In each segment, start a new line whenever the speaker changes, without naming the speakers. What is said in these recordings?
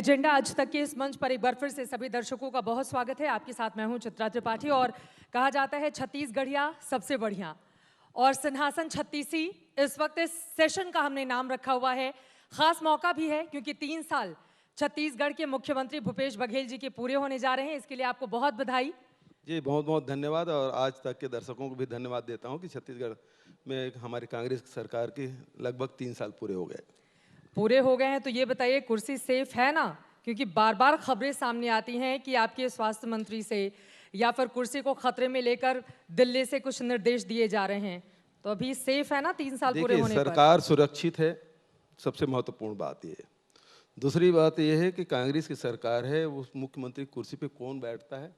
Agenda आज तक के इस मंच पर एक बार फिर से सभी दर्शकों का बहुत स्वागत है। आपके साथ मैं हूं चित्रा त्रिपाठी और कहा जाता है छत्तीसगढ़िया सबसे बढ़िया और सिंहासन छत्तीसी इस वक्त इस सेशन का हमने नाम रखा हुआ है। खास मौका भी है क्योंकि 3 साल छत्तीसगढ़ के मुख्यमंत्री भूपेश बघेल जी के पूरे होने जा रहे हैं। इसके लिए आपको बहुत बधाई।
जी बहुत बहुत धन्यवाद और आज तक के दर्शकों को भी धन्यवाद देता हूं कि छत्तीसगढ़ में हमारी कांग्रेस सरकार के लगभग 3 साल पूरे हो गए।
पूरे हो गए हैं तो ये बताइए कुर्सी सेफ है ना? क्योंकि बार बार खबरें सामने आती हैं कि आपके स्वास्थ्य मंत्री से या फिर कुर्सी को खतरे में लेकर दिल्ली से कुछ निर्देश दिए जा रहे हैं, तो अभी सेफ है ना 3 साल पूरे होने पर?
सरकार सुरक्षित है, सबसे महत्वपूर्ण बात ये है। दूसरी बात यह है कि कांग्रेस की सरकार है, उस मुख्यमंत्री कुर्सी पे कौन बैठता है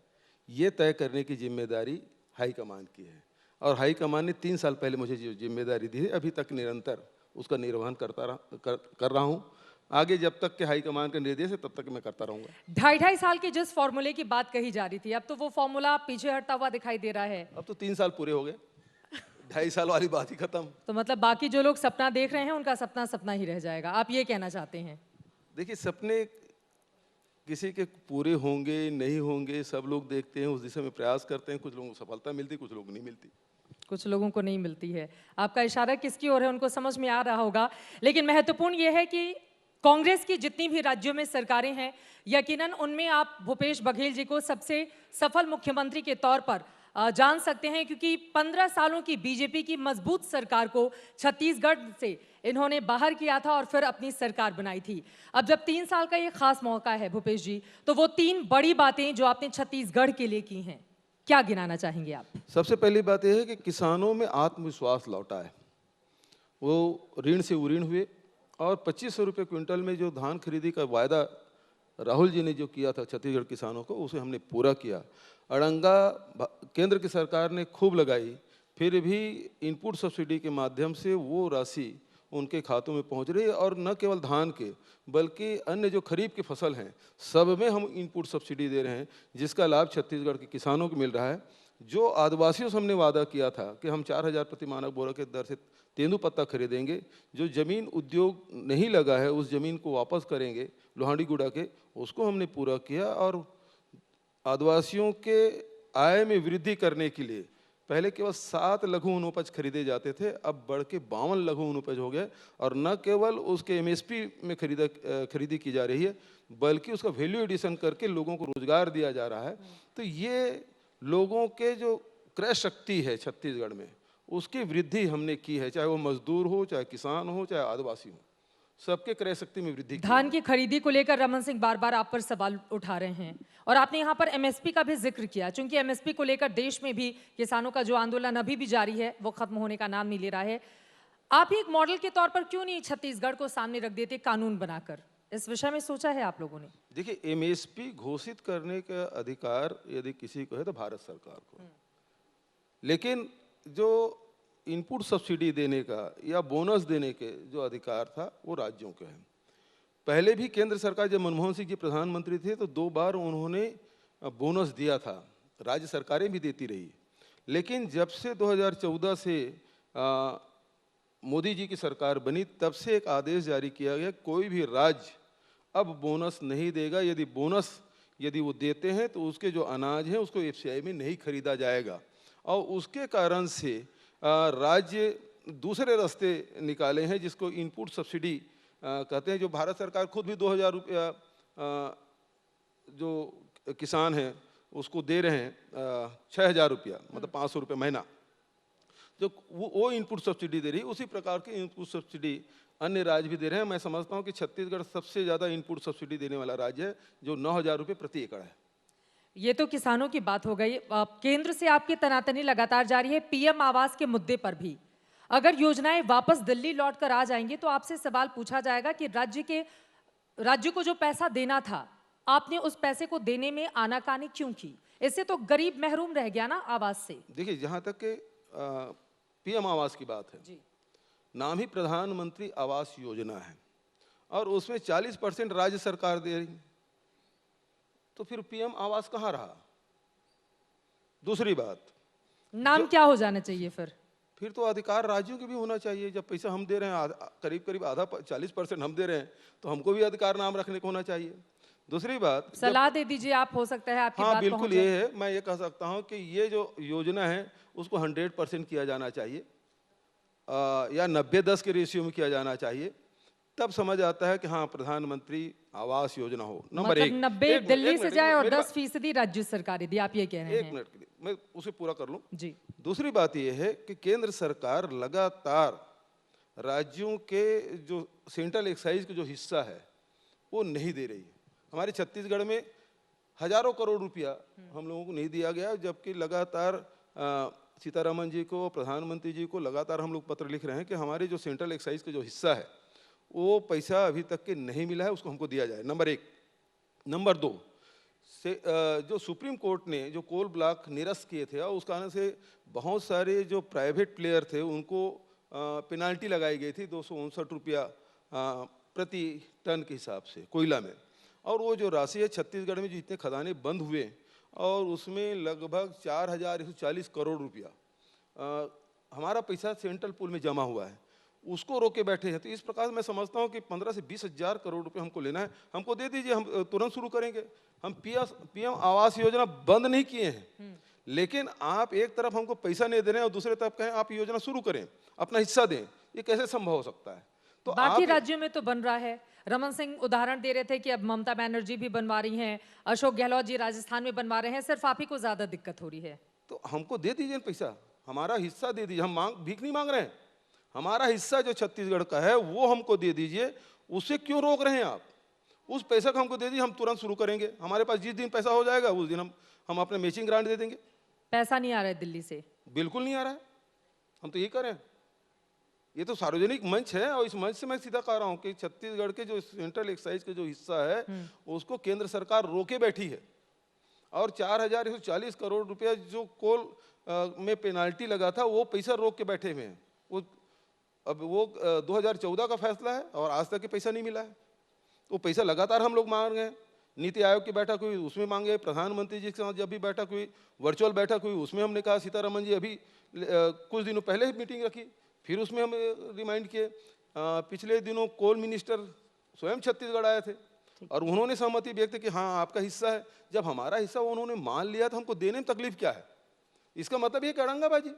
ये तय करने की जिम्मेदारी हाईकमान की है और हाईकमान ने 3 साल पहले मुझे जो जिम्मेदारी दी है अभी तक निरंतर उसका निर्वहन कर रहा हूँ। आगे जब तक के हाईकमान का निर्देश है तब तक मैं करता रहूंगा।
2.5 साल के जिस फॉर्मूले की बात कही जा रही थी, अब तो वो फॉर्मूला पीछे हटता हुआ दिखाई दे रहा है।
अब तो 3 साल पूरे हो गए, 2.5 साल वाली बात ही खत्म।
तो मतलब बाकी जो लोग सपना देख रहे हैं उनका सपना सपना ही रह जाएगा, आप ये कहना चाहते हैं?
देखिए, सपने किसी के पूरे होंगे नहीं होंगे सब लोग देखते हैं, उस दिशा में प्रयास करते हैं। कुछ लोगों को सफलता मिलती, कुछ लोगों को नहीं मिलती।
कुछ लोगों को नहीं मिलती है। आपका इशारा किसकी ओर है उनको समझ में आ रहा होगा। लेकिन महत्वपूर्ण यह है कि कांग्रेस की जितनी भी राज्यों में सरकारें हैं, यकीनन उनमें आप भूपेश बघेल जी को सबसे सफल मुख्यमंत्री के तौर पर जान सकते हैं, क्योंकि 15 सालों की बीजेपी की मजबूत सरकार को छत्तीसगढ़ से इन्होंने बाहर किया था और फिर अपनी सरकार बनाई थी। अब जब 3 साल का ये खास मौका है भूपेश जी, तो वो 3 बड़ी बातें जो आपने छत्तीसगढ़ के लिए की हैं, क्या गिनाना चाहेंगे आप?
सबसे पहली बात यह है कि किसानों में आत्मविश्वास लौटा है। वो ऋण से उऋण हुए और 2500 रुपये क्विंटल में जो धान खरीदी का वायदा राहुल जी ने जो किया था छत्तीसगढ़ किसानों को, उसे हमने पूरा किया। अड़ंगा केंद्र की सरकार ने खूब लगाई, फिर भी इनपुट सब्सिडी के माध्यम से वो राशि उनके खातों में पहुंच रही है और न केवल धान के बल्कि अन्य जो खरीफ की फसल हैं सब में हम इनपुट सब्सिडी दे रहे हैं, जिसका लाभ छत्तीसगढ़ के किसानों को मिल रहा है। जो आदिवासियों से हमने वादा किया था कि हम 4000 प्रति मानक बोरा के दर से तेंदुपत्ता खरीदेंगे, जो ज़मीन उद्योग नहीं लगा है उस ज़मीन को वापस करेंगे लोहांडी गुड़ा के, उसको हमने पूरा किया। और आदिवासियों के आय में वृद्धि करने के लिए पहले केवल 7 लघु वनोपज खरीदे जाते थे, अब बढ़ के 52 लघु वनोपज हो गए और न केवल उसके एमएसपी में खरीदी की जा रही है बल्कि उसका वैल्यू एडिशन करके लोगों को रोजगार दिया जा रहा है। तो ये लोगों के जो क्रय शक्ति है छत्तीसगढ़ में उसकी वृद्धि हमने की है, चाहे वो मजदूर हो, चाहे किसान हो, चाहे आदिवासी हो, सबके क्रय शक्ति में वृद्धि।
धान की खरीदी को लेकर रमन सिंह बार बार आप पर सवाल उठा रहे हैं और आपने यहाँ पर एमएसपी का भी जिक्र किया, क्योंकि एमएसपी को लेकर देश में भी किसानों का जो आंदोलन अभी भी जारी है वो खत्म होने का नाम नहीं ले रहा है। आप ही एक मॉडल के तौर पर क्यों नहीं छत्तीसगढ़ को सामने रख देते कानून बनाकर? इस विषय में सोचा है आप लोगों ने?
देखिए, एमएसपी घोषित करने का अधिकार यदि किसी को है तो भारत सरकार को, लेकिन जो इनपुट सब्सिडी देने का या बोनस देने के जो अधिकार था वो राज्यों के हैं। पहले भी केंद्र सरकार जब मनमोहन सिंह जी प्रधानमंत्री थे तो 2 बार उन्होंने बोनस दिया था, राज्य सरकारें भी देती रही। लेकिन जब से 2014 से मोदी जी की सरकार बनी तब से एक आदेश जारी किया गया, कोई भी राज्य अब बोनस नहीं देगा। यदि वो देते हैं तो उसके जो अनाज है उसको एफसीआई में नहीं खरीदा जाएगा और उसके कारण से राज्य दूसरे रास्ते निकाले हैं जिसको इनपुट सब्सिडी कहते हैं। जो भारत सरकार खुद भी 2000 रुपया जो किसान हैं उसको दे रहे हैं 6000 रुपया, मतलब 500 रुपये महीना, जो वो इनपुट सब्सिडी दे रही है। उसी प्रकार की इनपुट सब्सिडी अन्य राज्य भी दे रहे हैं। मैं समझता हूँ कि छत्तीसगढ़ सबसे ज़्यादा इनपुट सब्सिडी देने वाला राज्य है, जो 9000 रुपये प्रति एकड़ है।
ये तो किसानों की बात हो गई। केंद्र से आपकी तनातनी लगातार जारी है पीएम आवास के मुद्दे पर भी। अगर योजनाएं वापस दिल्ली लौट कर आ जाएंगी तो आपसे सवाल पूछा जाएगा कि राज्य को जो पैसा देना था आपने उस पैसे को देने में आनाकानी क्यों की? इससे तो गरीब महरूम रह गया ना आवास से।
देखिए, जहाँ तक के पीएम आवास की बात है जी, नाम ही प्रधानमंत्री आवास योजना है और उसमें 40% राज्य सरकार दे रही, तो फिर पीएम आवास कहाँ रहा? दूसरी बात,
नाम क्या हो जाना चाहिए
फिर तो अधिकार राज्यों के भी होना चाहिए। जब पैसा हम दे रहे हैं, करीब करीब आधा 40% हम दे रहे हैं, तो हमको भी अधिकार नाम रखने को होना चाहिए। दूसरी बात, जब
सलाह दे दीजिए आप, हो सकता है आपकी
हाँ
बात
बिल्कुल
पहुंच
ये
जाए।
है, मैं ये कह सकता हूँ कि ये जो योजना है उसको 100% किया जाना चाहिए, या 90-10 के रेशियो में किया जाना चाहिए। तब समझ आता है कि हाँ प्रधानमंत्री आवास योजना हो। नंबर
मतलब
एक,
90
एक मिनट
दिल्ली
एक
से
मिनट एक
जाए
मिनट
और
मेरी बात,
10% राज्य सरकारें दी, आप ये कह रहे
एक
हैं?
मिनट के लिए मैं उसे पूरा कर लूँ।
जी।
दूसरी बात यह है कि केंद्र सरकार लगातार राज्यों के जो सेंट्रल एक्साइज का जो हिस्सा है वो नहीं दे रही है। हमारे छत्तीसगढ़ में हजारों करोड़ रुपया हम लोगों को नहीं दिया गया, जबकि लगातार सीतारमन जी को, प्रधानमंत्री जी को लगातार हम लोग पत्र लिख रहे हैं कि हमारे जो सेंट्रल एक्साइज का जो हिस्सा है वो पैसा अभी तक के नहीं मिला है, उसको हमको दिया जाए। नंबर एक। नंबर दो से जो सुप्रीम कोर्ट ने जो कोल ब्लॉक निरस्त किए थे और उस कारण से बहुत सारे जो प्राइवेट प्लेयर थे उनको पेनाल्टी लगाई गई थी 259 रुपया प्रति टन के हिसाब से कोयला में। और वो जो राशि है छत्तीसगढ़ में जो इतने खदाने बंद हुए और उसमें लगभग 4140 करोड़ रुपया हमारा पैसा सेंट्रल पूल में जमा हुआ है, उसको रोके बैठे हैं। तो इस प्रकार मैं समझता हूँ कि 15 से 20 हजार करोड़ रुपए हमको लेना है, हमको दे दीजिए, हम तुरंत शुरू करेंगे। हम पीएम आवास योजना बंद नहीं किए हैं, लेकिन आप एक तरफ हमको पैसा नहीं दे रहे हैं और दूसरी तरफ कहें आप योजना शुरू करें, अपना हिस्सा दें, ये कैसे संभव हो सकता है? तो
बाकी
आप
राज्यों में तो बन रहा है। रमन सिंह उदाहरण दे रहे थे कि अब ममता बनर्जी भी बनवा रही हैं, अशोक गहलोत जी राजस्थान में बनवा रहे हैं, सिर्फ आप ही को ज्यादा दिक्कत हो रही है।
तो हमको दे दीजिए ना पैसा, हमारा हिस्सा दे दीजिए। हम भीख नहीं मांग रहे हैं, हमारा हिस्सा जो छत्तीसगढ़ का है वो हमको दे दीजिए। उसे क्यों रोक रहे हैं आप? उस पैसा को हमको दे दीजिए, हम तुरंत शुरू करेंगे। हमारे पास जिस दिन पैसा हो जाएगा उस दिन हम अपने मैचिंग ग्रांट दे देंगे।
पैसा नहीं आ रहा है दिल्ली से?
बिल्कुल नहीं आ रहा है, हम तो यही करें। ये तो सार्वजनिक मंच है और इस मंच से मैं सीधा कह रहा हूँ कि छत्तीसगढ़ के जो सेंट्रल एक्साइज का जो हिस्सा है उसको केंद्र सरकार रोके बैठी है। और 4140 करोड़ रुपया जो कोल में पेनाल्टी लगा था वो पैसा रोक के बैठे हुए हैं। वो 2014 का फैसला है और आज तक के पैसा नहीं मिला है। वो पैसा लगातार हम लोग मांग रहे हैं। नीति आयोग की बैठक हुई उसमें मांगे, प्रधानमंत्री जी के साथ जब भी बैठक हुई, वर्चुअल बैठक हुई, उसमें हमने कहा। सीतारमन जी अभी कुछ दिनों पहले ही मीटिंग रखी, फिर उसमें हम रिमाइंड किए। पिछले दिनों कोल मिनिस्टर स्वयं छत्तीसगढ़ आए थे और उन्होंने सहमति व्यक्त की, हाँ आपका हिस्सा है। जब हमारा हिस्सा उन्होंने मान लिया तो हमको देने में तकलीफ क्या है? इसका मतलब ये अड़ंगाबाजी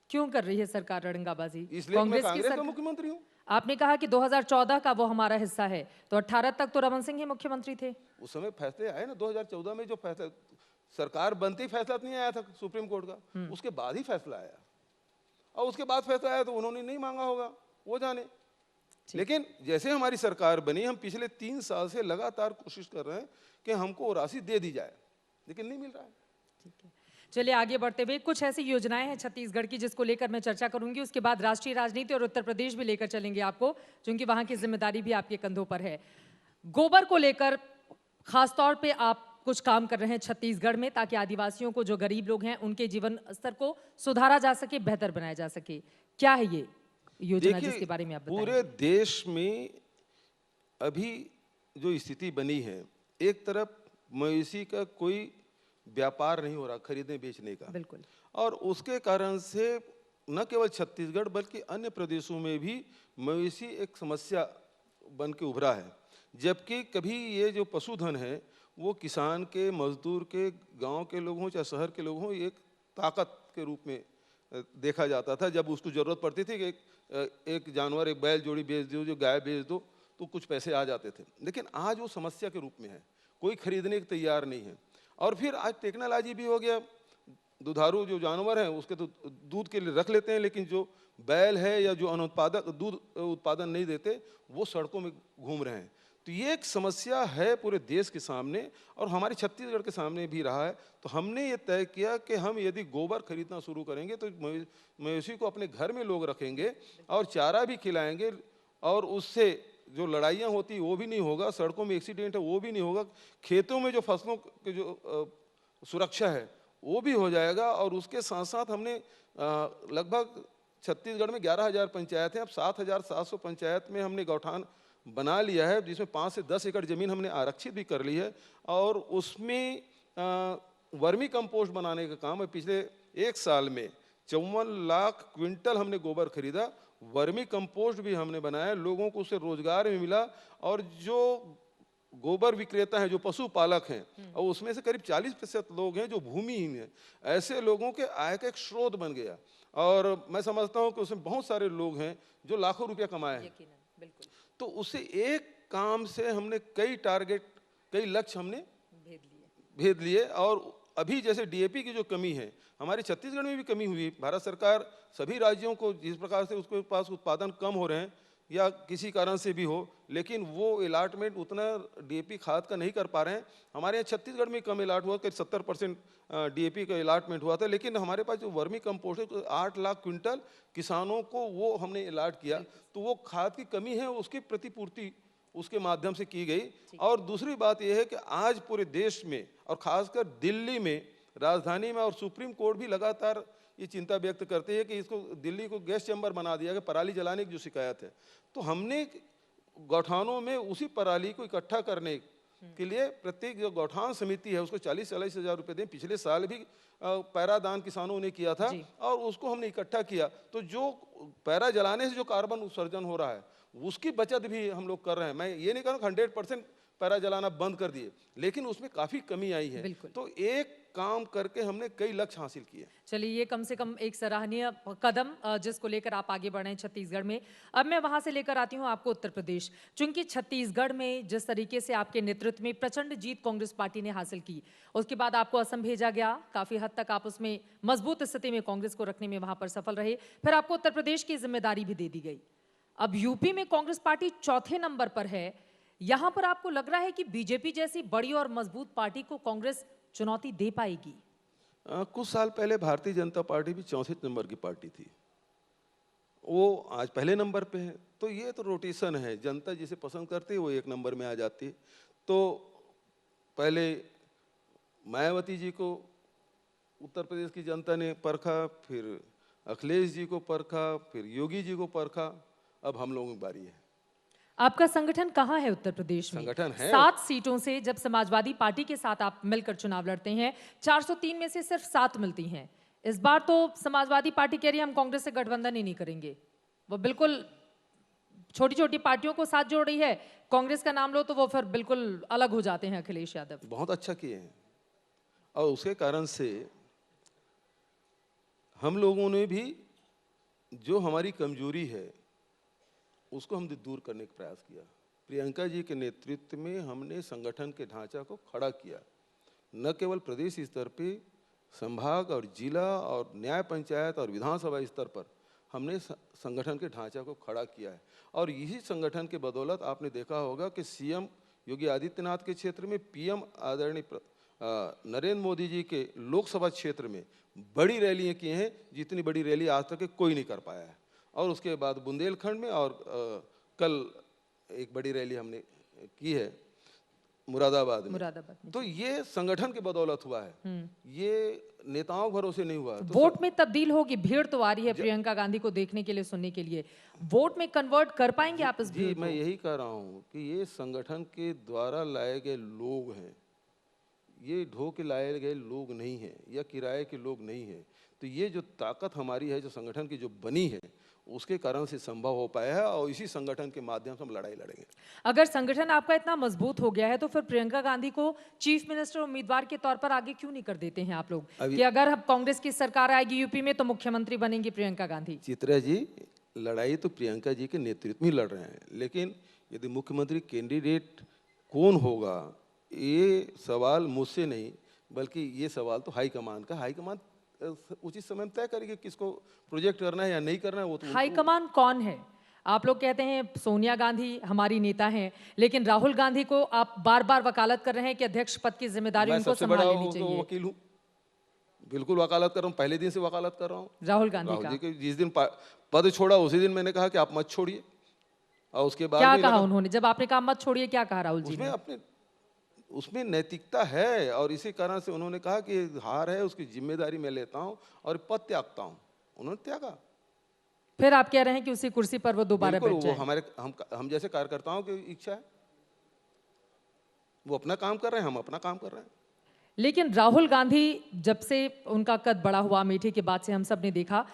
क्यों कर रही है सरकार रड़ंगाबाजी?
इसलिए मैं कांग्रेस का मुख्यमंत्री हूँ।
आपने कहा कि 2014 का वो हमारा हिस्सा है, तो 18 तक तो रमन सिंह ही मुख्यमंत्री थे।
उस समय फैसले आए ना 2014 में, जो फैसला सरकार बनते ही फैसला नहीं आया था सुप्रीम कोर्ट का, उसके बाद ही फैसला आया। और उसके बाद फैसला आया तो उन्होंने नहीं मांगा होगा, वो जाने। लेकिन जैसे हमारी सरकार बनी, हम पिछले 3 साल से लगातार कोशिश कर रहे हैं कि हमको वो राशि दे दी जाए, लेकिन नहीं मिल रहा है।
ठीक है, चलिए आगे बढ़ते हुए, कुछ ऐसी योजनाएं हैं छत्तीसगढ़ की जिसको लेकर मैं चर्चा करूंगी, उसके बाद राष्ट्रीय राजनीति और उत्तर प्रदेश भी लेकर चलेंगे आपको, क्योंकि वहां की जिम्मेदारी भी आपके कंधों पर है। गोबर को लेकर खासतौर पे आप कुछ काम कर रहे हैं छत्तीसगढ़ में, ताकि आदिवासियों को, जो गरीब लोग हैं, उनके जीवन स्तर को सुधारा जा सके, बेहतर बनाया जा सके। क्या है ये योजना जिसके बारे में आप बताएंगे?
पूरे देश में अभी जो स्थिति बनी है, एक तरफ मवेशी का कोई व्यापार नहीं हो रहा, खरीदने बेचने का,
बिल्कुल,
और उसके कारण से न केवल छत्तीसगढ़ बल्कि अन्य प्रदेशों में भी मवेशी एक समस्या बन के उभरा है। जबकि कभी ये जो पशुधन है वो किसान के, मजदूर के, गांव के लोग हों चाहे शहर के लोग हों, एक ताकत के रूप में देखा जाता था। जब उसको ज़रूरत पड़ती थी कि एक जानवर, एक बैल जोड़ी बेच दो, जो गाय बेच दो, तो कुछ पैसे आ जाते थे। लेकिन आज वो समस्या के रूप में है, कोई खरीदने के तैयार नहीं है। और फिर आज टेक्नोलॉजी भी हो गया, दुधारू जो जानवर हैं उसके तो दूध के लिए रख लेते हैं, लेकिन जो बैल है या जो अनुत्पादक दूध उत्पादन नहीं देते वो सड़कों में घूम रहे हैं। तो ये एक समस्या है पूरे देश के सामने और हमारे छत्तीसगढ़ के सामने भी रहा है। तो हमने ये तय किया कि हम यदि गोबर खरीदना शुरू करेंगे तो मवेशी को अपने घर में लोग रखेंगे और चारा भी खिलाएंगे, और उससे जो लड़ाइयाँ होती वो भी नहीं होगा, सड़कों में एक्सीडेंट है वो भी नहीं होगा, खेतों में जो फसलों की जो सुरक्षा है वो भी हो जाएगा। और उसके साथ साथ हमने लगभग छत्तीसगढ़ में 11,000 पंचायत हैं, अब 7,700 पंचायत में हमने गौठान बना लिया है, जिसमें 5 से 10 एकड़ ज़मीन हमने आरक्षित भी कर ली है। और उसमें वर्मी कंपोस्ट बनाने का काम है। पिछले 1 साल में 54 लाख क्विंटल हमने गोबर खरीदा, वर्मी कंपोस्ट भी हमने बनाया, लोगों को उससे रोजगार भी मिला। और जो गोबर विक्रेता हैं, जो पशुपालक हैं, और उसमें से करीब 40% लोग हैं जो भूमिहीन हैं। ऐसे लोगों के आय का एक स्रोत बन गया। और मैं समझता हूँ कि उसमें बहुत सारे लोग हैं जो लाखों रुपया कमाए हैं।
यकीनन, बिल्कुल
तो उससे एक काम से हमने कई टारगेट, कई लक्ष्य हमने
भेद लिए।
भेद लिए। और अभी जैसे डीएपी की जो कमी है, हमारे छत्तीसगढ़ में भी कमी हुई। भारत सरकार सभी राज्यों को जिस प्रकार से उसके पास उत्पादन कम हो रहे हैं या किसी कारण से भी हो, लेकिन वो अलाटमेंट उतना डीएपी खाद का नहीं कर पा रहे हैं। हमारे यहाँ छत्तीसगढ़ में कम अलाट हुआ, करीब 70% डीएपी का अलाटमेंट हुआ था, लेकिन हमारे पास जो वर्मी कंपोस्ट है, तो 8 लाख क्विंटल किसानों को वो हमने अलाट किया। तो वो खाद की कमी है, उसकी प्रतिपूर्ति उसके माध्यम से की गई। और दूसरी बात यह है कि आज पूरे देश में और खासकर दिल्ली में, राजधानी में और सुप्रीम कोर्ट भी लगातार ये चिंता व्यक्त करती है कि इसको दिल्ली को गैस चैम्बर बना दिया गया, पराली जलाने की जो शिकायत है। तो हमने गौठानों में उसी पराली को इकट्ठा करने के लिए प्रत्येक जो गौठान समिति है उसको 40-40 हज़ार रुपये दें। पिछले साल भी पैरादान किसानों ने किया था और उसको हमने इकट्ठा किया। तो जो पैरा जलाने से जो कार्बन उत्सर्जन हो रहा है उसकी बचत भी हम लोग कर रहे हैं। मैं ये नहीं कहूँ 100% पैरा जलाना बंद कर दिए, लेकिन उसमें काफ़ी कमी आई है। तो एक काम करके हमने कई लक्ष्य हासिल किए।
चलिए, ये कम से कम एक सराहनीय कदम जिसको लेकर आप आगे बढ़े हैं छत्तीसगढ़ में। अब मैं वहां से लेकर आती हूं आपको उत्तर प्रदेश। चूंकि छत्तीसगढ़ में जिस तरीके से आपके नेतृत्व में प्रचंड जीत कांग्रेस पार्टी ने हासिल की, उसके बाद आपको असम भेजा गया, काफी हद तक आप उसमें मजबूत स्थिति में कांग्रेस को रखने में वहां पर सफल रहे। फिर आपको उत्तर प्रदेश की जिम्मेदारी भी दे दी गई। अब यूपी में कांग्रेस पार्टी चौथे नंबर पर है। यहां पर आपको लग रहा है कि बीजेपी जैसी बड़ी और मजबूत पार्टी को कांग्रेस चुनौती दे पाएगी?
कुछ साल पहले भारतीय जनता पार्टी भी चौथे नंबर की पार्टी थी, वो आज पहले नंबर पे है। तो ये तो रोटेशन है, जनता जिसे पसंद करती है वो एक नंबर में आ जाती है। तो पहले मायावती जी को उत्तर प्रदेश की जनता ने परखा, फिर अखिलेश जी को परखा, फिर योगी जी को परखा, अब हम लोगों की बारी है।
आपका संगठन कहाँ है उत्तर प्रदेश में?
संगठन है
7 सीटों से जब समाजवादी पार्टी के साथ आप मिलकर चुनाव लड़ते हैं, 403 में से सिर्फ 7 मिलती हैं। इस बार तो समाजवादी पार्टी कह रही है हम कांग्रेस से गठबंधन ही नहीं करेंगे। वो बिल्कुल छोटी छोटी पार्टियों को साथ जोड़ रही है। कांग्रेस का नाम लो तो वो फिर बिल्कुल अलग हो जाते हैं अखिलेश यादव।
बहुत अच्छा किए हैं, और उसके कारण से हम लोगों ने भी जो हमारी कमजोरी है उसको हमने दूर करने का प्रयास किया। प्रियंका जी के नेतृत्व में हमने संगठन के ढांचा को खड़ा किया। न केवल प्रदेश स्तर पे, संभाग और जिला और न्याय पंचायत और विधानसभा स्तर पर हमने संगठन के ढांचा को खड़ा किया है। और यही संगठन के बदौलत आपने देखा होगा कि सीएम योगी आदित्यनाथ के क्षेत्र में, पीएम आदरणीय नरेंद्र मोदी जी के लोकसभा क्षेत्र में बड़ी रैलियां की हैं, जितनी बड़ी रैली आज तक कोई नहीं कर पाया है। और उसके बाद बुंदेलखंड में, और कल एक बड़ी रैली हमने की है मुरादाबाद में। तो ये संगठन के बदौलत हुआ है, ये नेताओं भरोसे नहीं हुआ। तो
वोट में तब्दील होगी, भीड़ तो आ रही है प्रियंका गांधी को देखने के लिए, सुनने के लिए। वोट में कन्वर्ट कर पाएंगे आप इस भीड़ को?
मैं यही कह रहा हूँ कि ये संगठन के द्वारा लाए गए लोग हैं, ये ढो के लाए गए लोग नहीं हैं या किराए के लोग नहीं हैं। तो ये जो ताकत हमारी है, जो संगठन की जो बनी है, उसके कारण से संभव हो पाया है, और इसी संगठन के माध्यम से हम लड़ाई लड़ेंगे।
अगर संगठन आपका इतना मजबूत हो गया है तो फिर प्रियंका गांधी को चीफ मिनिस्टर उम्मीदवार के तौर पर आगे क्यों नहीं कर देते हैं आप लोग कि अगर अब कांग्रेस की सरकार आएगी यूपी में तो मुख्यमंत्री बनेंगी प्रियंका गांधी?
चित्रा जी, लड़ाई तो प्रियंका जी के नेतृत्व में लड़ रहे हैं, लेकिन यदि मुख्यमंत्री कैंडिडेट कौन होगा, ये सवाल मुझसे नहीं, बल्कि ये सवाल तो हाईकमान का। हाईकमान उचित समय में तय करेगी किसको प्रोजेक्ट करना है या नहीं करना है। वो तो
हाईकमान कौन है? आप लोग कहते हैं सोनिया गांधी हमारी नेता हैं, लेकिन राहुल गांधी को आप बार बार वकालत कर रहे हैं कि अध्यक्ष पद की जिम्मेदारी उनको संभाल लेनी चाहिए।
मैं वकील हूँ, बिल्कुल वकालत कर रहा हूँ, पहले दिन से वकालत कर रहा हूँ
राहुल गांधी
जी के। जिस दिन पद छोड़ा उसी दिन मैंने कहा कि आप मत छोड़िए, और उसके बाद
क्या कहा उन्होंने जब आपने कहा मत छोड़िए? क्या कहा राहुल जी ने?
उसमें नैतिकता है, और इसी कारण से उन्होंने कहा कि हार है, उसकी जिम्मेदारी मैं लेता हूं और पद त्यागता हूं। उन्होंने त्यागा।
फिर आप कह रहे हैं कि उसी कुर्सी पर वो दोबारा बैठ जाएं?
वो हम जैसे कार्यकर्ताओं की इच्छा है, वो अपना काम कर रहे हैं, हम अपना काम कर रहे हैं।
लेकिन राहुल गांधी जब से उनका कद बड़ा हुआ, अमेठी के बाद से हम सब ने देखा,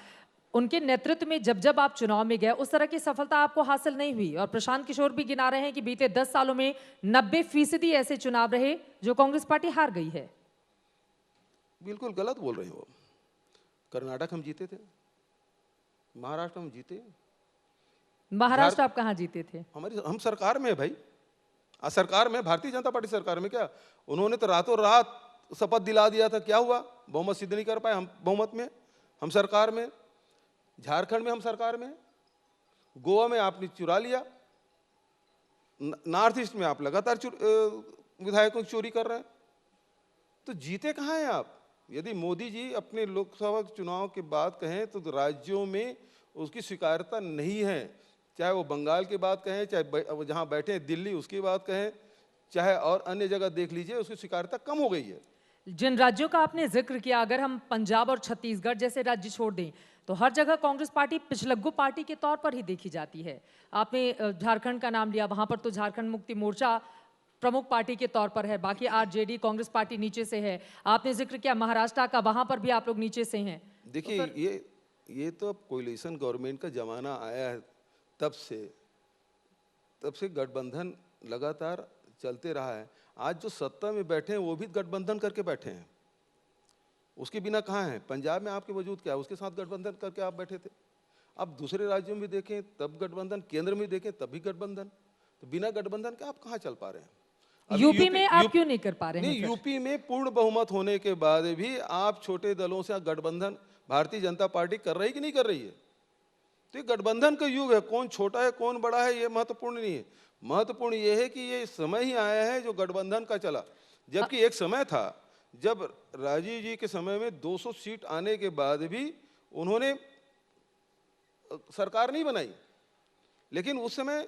उनके नेतृत्व में जब जब आप चुनाव में गए उस तरह की सफलता आपको हासिल नहीं हुई, और प्रशांत किशोर भी गिना रहे हैं कि बीते 10 सालों में 90% ऐसे चुनाव रहे जो कांग्रेस पार्टी हार गई है।
बिल्कुल गलत बोल रहे हो। कर्नाटक हम जीते थे, महाराष्ट्र हम जीते,
महाराष्ट्र आप कहाँ जीते थे?
हम सरकार में है भाई। सरकार में, भारतीय जनता पार्टी सरकार में। क्या उन्होंने तो रातों रात शपथ दिला दिया था, क्या हुआ? बहुमत सिद्ध नहीं कर पाए। हम बहुमत में, हम सरकार में। झारखंड में हम सरकार में, गोवा में आपने चुरा लिया, नॉर्थ ईस्ट में आप लगातार विधायकों की चोरी कर रहे हैं, तो जीते कहाँ हैं आप? यदि मोदी जी अपने लोकसभा चुनाव के बाद कहें तो राज्यों में उसकी स्वीकार्यता नहीं है, चाहे वो बंगाल की बात कहें, चाहे जहाँ बैठे हैं दिल्ली उसकी बात कहें, चाहे और अन्य जगह देख लीजिए, उसकी स्वीकार्यता कम हो गई है।
जिन राज्यों का आपने जिक्र किया, अगर हम पंजाब और छत्तीसगढ़ जैसे राज्य छोड़ दें तो हर जगह कांग्रेस पार्टी पिछलग्गू पार्टी के तौर पर ही देखी जाती है। आपने झारखंड का नाम लिया, वहां पर तो झारखंड मुक्ति मोर्चा प्रमुख पार्टी के तौर पर है, बाकी आरजेडी कांग्रेस पार्टी नीचे से है। आपने जिक्र किया महाराष्ट्र का, वहां पर भी आप लोग नीचे से हैं।
देखिए तो ये तो अब कोलिशन गवर्नमेंट का जमाना आया है, तब से गठबंधन लगातार चलते रहा है। आज जो सत्ता में बैठे हैं वो भी गठबंधन करके बैठे हैं, उसके बिना कहाँ हैं? पंजाब में आपके वजूद क्या है? उसके साथ गठबंधन करके आप बैठे थे। अब दूसरे राज्यों में भी देखें तब गठबंधन, केंद्र में देखें तब भी गठबंधन, तो बिना गठबंधन के आप कहाँ चल पा रहे हैं?
यूपी में आप क्यों नहीं कर पा रहे हैं?
नहीं, यूपी में पूर्ण बहुमत होने के बाद भी आप छोटे दलों से गठबंधन भारतीय जनता पार्टी कर रही कि नहीं कर रही है? तो ये गठबंधन का युग है, कौन छोटा है कौन बड़ा है ये महत्वपूर्ण नहीं है। महत्वपूर्ण ये है कि ये समय ही आया है जो गठबंधन का चला। जबकि एक समय था जब राजीव जी के समय में 200 सीट आने के बाद भी उन्होंने सरकार नहीं बनाई, लेकिन उस समय,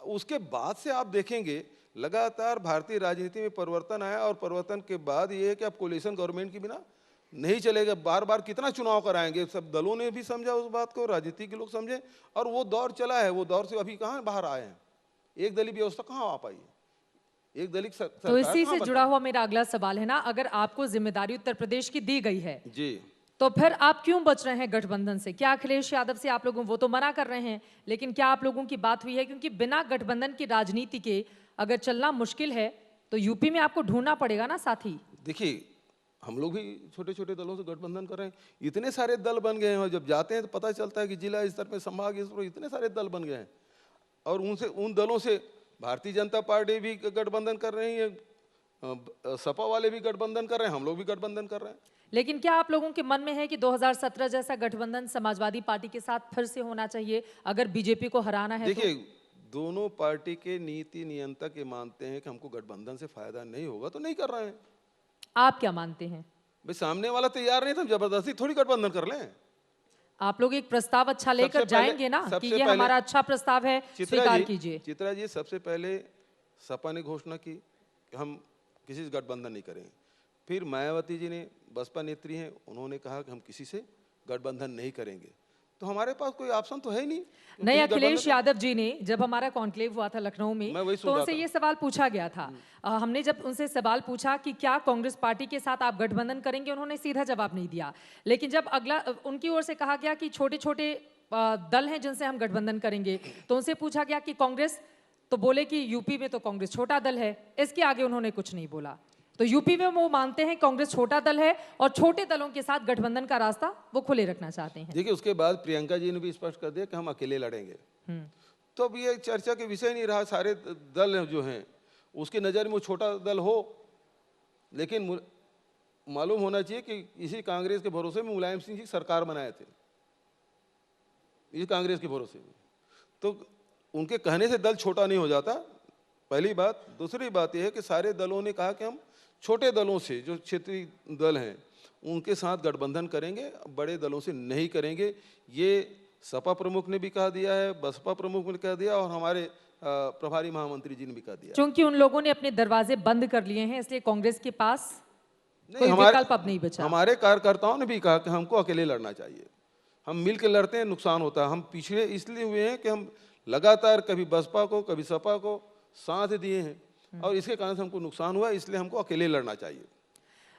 उसके बाद से आप देखेंगे लगातार भारतीय राजनीति में परिवर्तन आया, और परिवर्तन के बाद ये है कि अब कोलिशन गवर्नमेंट के बिना नहीं चलेगा। बार बार कितना चुनाव कराएंगे? सब दलों ने भी समझा उस बात को, राजनीति के लोग समझे, और वो दौर चला है। वो दौर से अभी कहाँ बाहर आए हैं? एक दलीय व्यवस्था कहाँ आ पाई है? एक दलित सरकार।
तो इसी से जुड़ा हुआ मेरा अगला सवाल है ना, अगर आपको जिम्मेदारी उत्तर प्रदेश की दी गई है
जी,
तो फिर आप क्यों बच रहे हैं गठबंधन से? क्या अखिलेश यादव से आप लोगों, वो तो मना कर रहे हैं, लेकिन क्या आप लोगों की बात हुई है? क्योंकि बिना गठबंधन की राजनीति के अगर चलना मुश्किल है तो यूपी में आपको ढूंढना पड़ेगा ना साथी।
देखिए हम लोग भी छोटे छोटे दलों से गठबंधन कर रहे हैं, इतने सारे दल बन गए हैं, और जब जाते हैं तो पता चलता है कि जिला स्तर पे, संभाग स्तर पर इतने सारे दल बन गए हैं, और उन दलों से भारतीय जनता पार्टी भी गठबंधन कर रही है, सपा वाले भी गठबंधन कर रहे हैं, हम लोग भी गठबंधन कर रहे हैं।
लेकिन क्या आप लोगों के मन में है कि 2017 जैसा गठबंधन समाजवादी पार्टी के साथ फिर से होना चाहिए अगर बीजेपी को हराना है?
देखिए दोनों पार्टी के नीति नियंत्रक ये मानते हैं कि हमको गठबंधन से फायदा नहीं होगा तो नहीं कर रहे हैं।
आप क्या मानते हैं?
भाई सामने वाला तैयार नहीं था, जबरदस्ती थोड़ी गठबंधन कर लें।
आप लोग एक प्रस्ताव अच्छा लेकर जाएंगे ना कि ये हमारा अच्छा प्रस्ताव है, स्वीकार कीजिए।
चित्रा जी, सबसे पहले सपा ने घोषणा की कि हम किसी से गठबंधन नहीं करेंगे। फिर मायावती जी ने, बसपा नेत्री हैं, उन्होंने कहा कि हम किसी से गठबंधन नहीं करेंगे। तो हमारे पास कोई ऑप्शन तो है ही
नहीं। अखिलेश यादव जी ने, जब हमारा कॉन्क्लेव हुआ था लखनऊ में, तो उनसे ये सवाल पूछा गया था। हमने जब उनसे सवाल पूछा कि क्या कांग्रेस पार्टी के साथ आप गठबंधन करेंगे, उन्होंने सीधा जवाब नहीं दिया। लेकिन जब अगला उनकी ओर से कहा गया कि छोटे छोटे दल हैं जिनसे हम गठबंधन करेंगे, तो उनसे पूछा गया कि कांग्रेस, तो बोले कि यूपी में तो कांग्रेस छोटा दल है। इसके आगे उन्होंने कुछ नहीं बोला। तो यूपी में वो मानते हैं कांग्रेस छोटा दल है और छोटे दलों के साथ गठबंधन का रास्ता वो खुले रखना चाहते हैं।
देखिए उसके बाद प्रियंका जी ने भी स्पष्ट कर दिया कि हम अकेले लड़ेंगे। तो अब ये चर्चा के विषय नहीं रहा। सारे दल जो हैं उसकी नज़र में वो छोटा दल हो, लेकिन मालूम होना चाहिए कि इसी कांग्रेस के भरोसे में मुलायम सिंह जी सरकार बनाए थे, इसी कांग्रेस के भरोसे में। तो उनके कहने से दल छोटा नहीं हो जाता, पहली बात। दूसरी बात यह है कि सारे दलों ने कहा कि हम छोटे दलों से, जो क्षेत्रीय दल हैं, उनके साथ गठबंधन करेंगे, बड़े दलों से नहीं करेंगे। ये सपा प्रमुख ने भी कहा दिया है, बसपा प्रमुख ने कह दिया, और हमारे प्रभारी महामंत्री जी ने भी कहा दिया।
क्योंकि उन लोगों ने अपने दरवाजे बंद कर लिए हैं, इसलिए कांग्रेस के पास कोई विकल्प अब नहीं बचा।
हमारे कार्यकर्ताओं ने भी कहा कि हमको अकेले लड़ना चाहिए, हम मिलकर लड़ते हैं नुकसान होता है। हम पिछड़े इसलिए हुए हैं कि हम लगातार कभी बसपा को कभी सपा को साथ दिए हैं, और इसके कारण से हमको नुकसान हुआ, इसलिए हमको अकेले लड़ना चाहिए।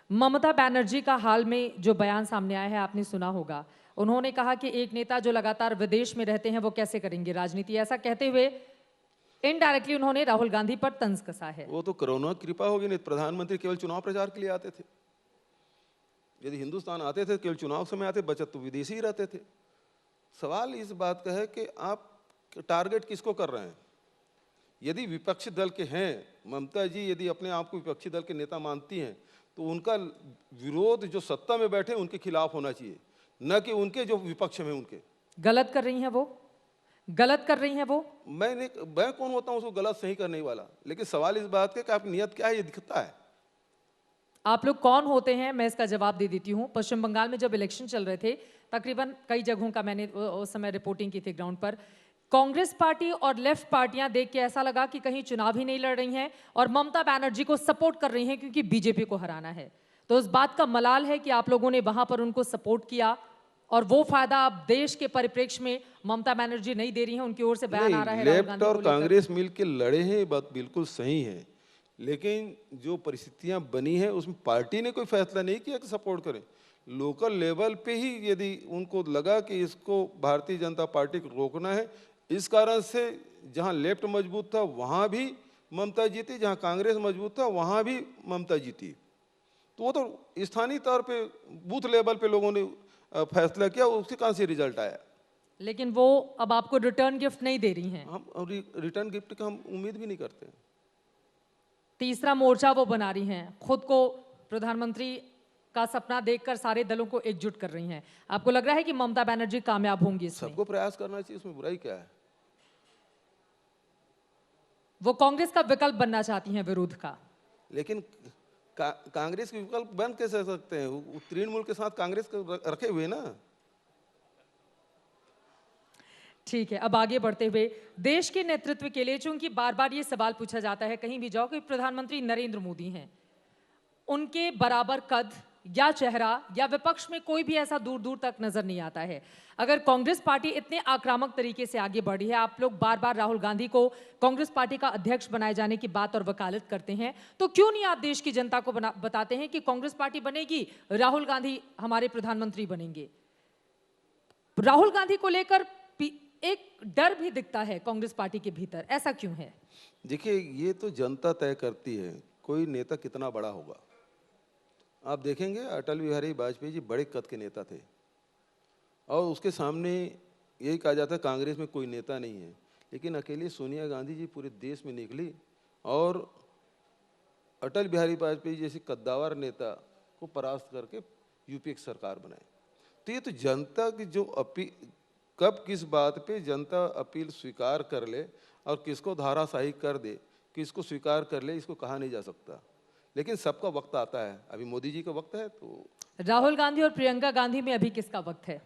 ममता बनर्जी का हाल में जो बयान सामने आया है आपने सुना होगा, उन्होंने कहा कि एक नेता जो लगातार विदेश में रहते हैं वो कैसे करेंगे राजनीति, ऐसा कहते हुए इनडायरेक्टली उन्होंने राहुल गांधी पर तंज कसा है।
वो तो कोरोना की कृपा होगी, नहीं प्रधानमंत्री केवल चुनाव प्रचार के लिए आते थे। यदि हिंदुस्तान आते थे केवल चुनाव समय आते, बचत तो विदेशी ही रहते थे। सवाल इस बात का है कि आप टारगेट किसको कर रहे हैं। यदि विपक्षी दल के हैं, ममता जी यदि अपने आप को विपक्षी दल के नेता मानती हैं, तो उनका विरोध जो सत्ता में बैठे उनके खिलाफ होना चाहिए, न कि उनके जो विपक्ष में उनके।
गलत कर रही हैं वो, गलत कर रही हैं वो।
मैं कौन होता हूं उसको गलत सही करने वाला, लेकिन सवाल इस बात का कि आपकी नियत क्या है ये दिखता है।
आप लोग कौन होते हैं, मैं इसका जवाब दे देती हूँ। पश्चिम बंगाल में जब इलेक्शन चल रहे थे, तकरीबन कई जगहों का मैंने उस समय रिपोर्टिंग की थी ग्राउंड पर, कांग्रेस पार्टी और लेफ्ट पार्टियां देख के ऐसा लगा कि कहीं चुनाव ही नहीं लड़ रही हैं और ममता बनर्जी को सपोर्ट कर रही हैं क्योंकि बीजेपी को हराना है। तो उस बात का मलाल है कि आप लोगों ने वहां पर उनको सपोर्ट किया और वो फायदा अब देश के परिप्रेक्ष्य में ममता बनर्जी नहीं दे रही है, उनकी ओर से बयान आ रहा है राहुल
लेफ्ट
गांधी
और
को लेकर।
कांग्रेस मिलकर लड़े हैं, ये बात बिल्कुल सही है, लेकिन जो परिस्थितियां बनी है उसमें पार्टी ने कोई फैसला नहीं किया कि सपोर्ट करें। लोकल लेवल पे ही यदि उनको लगा कि इसको भारतीय जनता पार्टी को रोकना है, इस कारण से जहां लेफ्ट मजबूत था वहां भी ममता जीती, जहां कांग्रेस मजबूत था वहां भी ममता जीती। तो वो तो स्थानीय तौर पे बूथ लेवल पे लोगों ने फैसला किया, उसके कारण से रिजल्ट आया।
लेकिन वो अब आपको रिटर्न गिफ्ट नहीं दे रही हैं।
हम रिटर्न गिफ्ट का हम उम्मीद भी नहीं करते।
तीसरा मोर्चा वो बना रही हैं, खुद को प्रधानमंत्री का सपना देखकर सारे दलों को एकजुट कर रही हैं। आपको लग रहा है कि ममता बनर्जी कामयाब होंगी इसमें?
सबको प्रयास करना चाहिए, उसमें बुराई क्या है।
वो कांग्रेस का विकल्प बनना चाहती हैं विरोध का।
लेकिन कांग्रेस के विकल्प बन कैसे सकते हैं, वो तृणमूल के साथ कांग्रेस को रखे हुए ना।
ठीक है, अब आगे बढ़ते हुए देश के नेतृत्व के लिए, चूंकि बार बार ये सवाल पूछा जाता है कहीं भी जाओ कि प्रधानमंत्री नरेंद्र मोदी हैं, उनके बराबर कद या चेहरा या विपक्ष में कोई भी ऐसा दूर दूर तक नजर नहीं आता है। अगर कांग्रेस पार्टी इतने आक्रामक तरीके से आगे बढ़ी है, आप लोग बार बार राहुल गांधी को कांग्रेस पार्टी का अध्यक्ष बनाए जाने की बात और वकालत करते हैं, तो क्यों नहीं आप देश की जनता को बताते हैं कि कांग्रेस पार्टी बनेगी, राहुल गांधी हमारे प्रधानमंत्री बनेंगे। राहुल गांधी को लेकर एक डर भी दिखता है कांग्रेस पार्टी के भीतर, ऐसा क्यों है?
देखिए, ये तो जनता तय करती है कोई नेता कितना बड़ा होगा। आप देखेंगे अटल बिहारी वाजपेयी जी बड़े कद के नेता थे और उसके सामने यही कहा जाता है कांग्रेस में कोई नेता नहीं है, लेकिन अकेली सोनिया गांधी जी पूरे देश में निकली और अटल बिहारी वाजपेयी जैसे कद्दावर नेता को परास्त करके यूपी की सरकार बनाए। तो ये तो जनता की जो अपील, कब किस बात पे जनता अपील स्वीकार कर ले और किसको धाराशाही कर दे, किसको स्वीकार कर ले, इसको कहा नहीं जा सकता। लेकिन सबका वक्त आता है, अभी मोदी जी का वक्त है। तो
राहुल गांधी और प्रियंका गांधी में अभी किसका वक्त है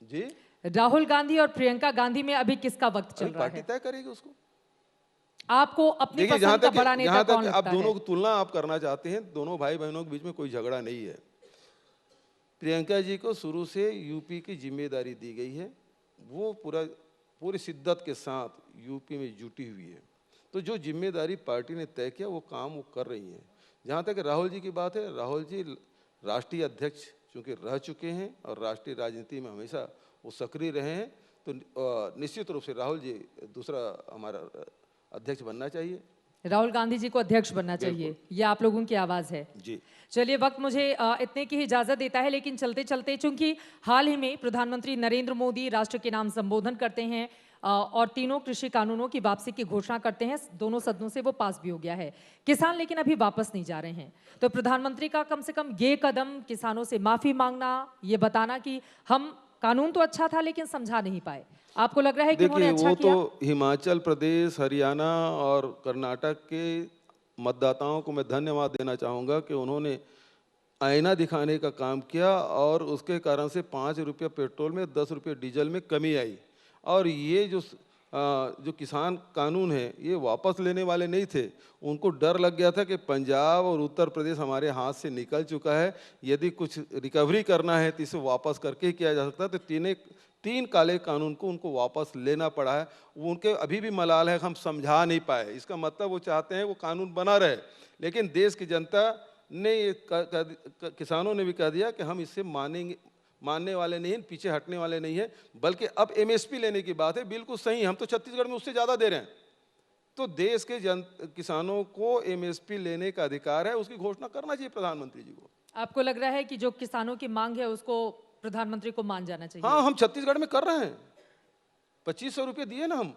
जी?
राहुल गांधी और प्रियंका गांधी में अभी किसका वक्त चल रहा
पार्टी
है?
तय करेगी उसको।
आपको अपनी
देखिए,
पसंद का बड़ा नेता कौन
आप
लगता
दोनों
है?
की तुलना आप करना चाहते हैं, दोनों भाई बहनों के बीच में कोई झगड़ा नहीं है। प्रियंका जी को शुरू से यूपी की जिम्मेदारी दी गई है, वो पूरी शिद्दत के साथ यूपी में जुटी हुई है। तो जो जिम्मेदारी पार्टी ने तय किया वो काम वो कर रही हैं। जहाँ तक राहुल जी की बात है, राहुल जी राष्ट्रीय अध्यक्ष चूँकि रह चुके हैं और राष्ट्रीय राजनीति में हमेशा वो सक्रिय रहे हैं, तो निश्चित रूप से राहुल जी दूसरा हमारा अध्यक्ष बनना चाहिए।
राहुल गांधी जी को अध्यक्ष बनना चाहिए, ये आप लोगों की आवाज है
जी।
चलिए, वक्त मुझे इतने की ही इजाजत देता है, लेकिन चलते चलते चूंकि हाल ही में प्रधानमंत्री नरेंद्र मोदी राष्ट्र के नाम संबोधन करते हैं और तीनों कृषि कानूनों की वापसी की घोषणा करते हैं, दोनों सदनों से वो पास भी हो गया है। किसान लेकिन अभी वापस नहीं जा रहे हैं, तो प्रधानमंत्री का कम से कम ये कदम, किसानों से माफी मांगना, ये बताना कि हम कानून तो अच्छा था लेकिन समझा नहीं पाए, आपको लग रहा है कि उन्होंने अच्छा किया?
वो तो हिमाचल प्रदेश, हरियाणा और कर्नाटक के मतदाताओं को मैं धन्यवाद देना चाहूँगा कि उन्होंने आईना दिखाने का काम किया और उसके कारण से 5 रुपये पेट्रोल में, 10 रुपये डीजल में कमी आई। और ये जो किसान कानून है ये वापस लेने वाले नहीं थे, उनको डर लग गया था कि पंजाब और उत्तर प्रदेश हमारे हाथ से निकल चुका है, यदि कुछ रिकवरी करना है तो इसे वापस करके ही किया जा सकता है। तो तीन काले कानून को उनको वापस लेना पड़ा है। वो उनके अभी भी मलाल है, हम समझा नहीं पाए। इसका मतलब वो चाहते हैं वो कानून बना रहे, लेकिन देश की जनता ने किसानों ने भी कह दिया कि हम इससे मानने वाले नहीं हैं, पीछे हटने वाले नहीं हैं, बल्कि अब एमएसपी लेने की बात है। बिल्कुल सही, हम तो छत्तीसगढ़ में उससे ज़्यादा दे रहे हैं। तो देश के किसानों को एमएसपी लेने का अधिकार है, उसकी घोषणा करना चाहिए प्रधानमंत्री जी को।
आपको लग रहा है कि जो किसानों की मांग है उसको प्रधानमंत्री को मान जाना चाहिए?
हाँ, हम छत्तीसगढ़ में कर रहे हैं। 2500 रुपये दिए ना हम,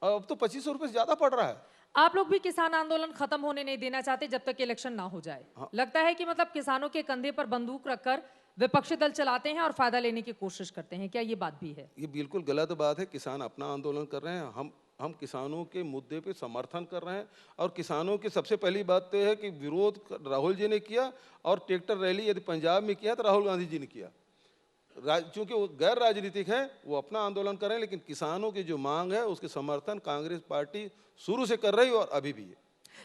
अब तो 2500 रुपये से ज़्यादा पड़ रहा है।
आप लोग भी किसान आंदोलन खत्म होने नहीं देना चाहते जब तक इलेक्शन ना हो जाए। लगता है कि मतलब किसानों के कंधे पर बंदूक रखकर विपक्षी दल चलाते हैं और फायदा लेने की कोशिश करते हैं, क्या ये बात भी है?
ये बिल्कुल गलत बात है। किसान अपना आंदोलन कर रहे हैं, हम किसानों के मुद्दे पे समर्थन कर रहे हैं। और किसानों की सबसे पहली बात तो है कि विरोध राहुल जी ने किया, और ट्रैक्टर रैली यदि पंजाब में किया तो राहुल गांधी जी ने किया। चूंकि वो गैर राजनीतिक है, वो अपना आंदोलन कर रहे हैं, लेकिन किसानों की जो मांग है उसके समर्थन कांग्रेस पार्टी शुरू से कर रही है और अभी भी है।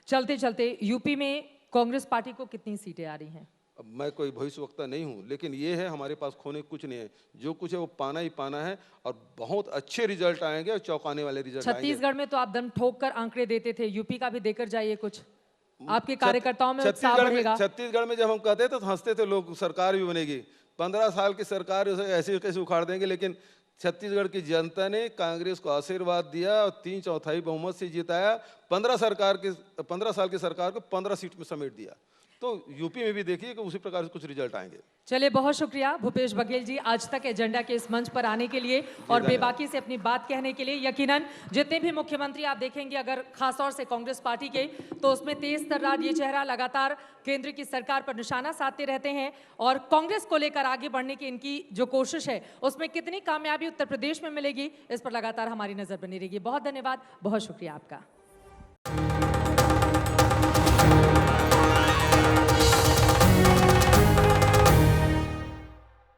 चलते चलते यूपी में कांग्रेस पार्टी को कितनी सीटें आ रही हैं?
अब मैं कोई भविष्यवक्ता नहीं हूँ, लेकिन ये है हमारे पास खोने कुछ नहीं है। जो कुछ है वो पाना ही पाना है, और बहुत अच्छे रिजल्ट आएंगे और चौंकाने वाले रिजल्ट आएंगे।
छत्तीसगढ़ में तो आप दम ठोक कर आंकड़े देते थे, यूपी का भी देकर जाइए कुछ, आपके कार्यकर्ताओं में उत्साह बढ़ेगा।
छत्तीसगढ़ में जब हम कहते थे तो हंसते थे लोग, सरकार भी बनेगी। 15 साल की सरकार ऐसे कैसे उखाड़ देंगे, लेकिन छत्तीसगढ़ की जनता ने कांग्रेस को आशीर्वाद दिया और 3/4 बहुमत से जिताया। 15 साल की सरकार को 15 सीट में समेट दिया। तो यूपी में भी देखिए कि उसी प्रकार से कुछ रिजल्ट आएंगे।
चलिए, बहुत शुक्रिया भूपेश बघेल जी आज तक एजेंडा के इस मंच पर आने के लिए और बेबाकी से अपनी बात कहने के लिए। यकीनन जितने भी मुख्यमंत्री आप देखेंगे अगर खासतौर से कांग्रेस पार्टी के, तो उसमें तेज तर्रार ये चेहरा लगातार केंद्र की सरकार पर निशाना साधते रहते हैं, और कांग्रेस को लेकर आगे बढ़ने की इनकी जो कोशिश है उसमें कितनी कामयाबी उत्तर प्रदेश में मिलेगी, इस पर लगातार हमारी नजर बनी रहेगी। बहुत धन्यवाद, बहुत शुक्रिया आपका।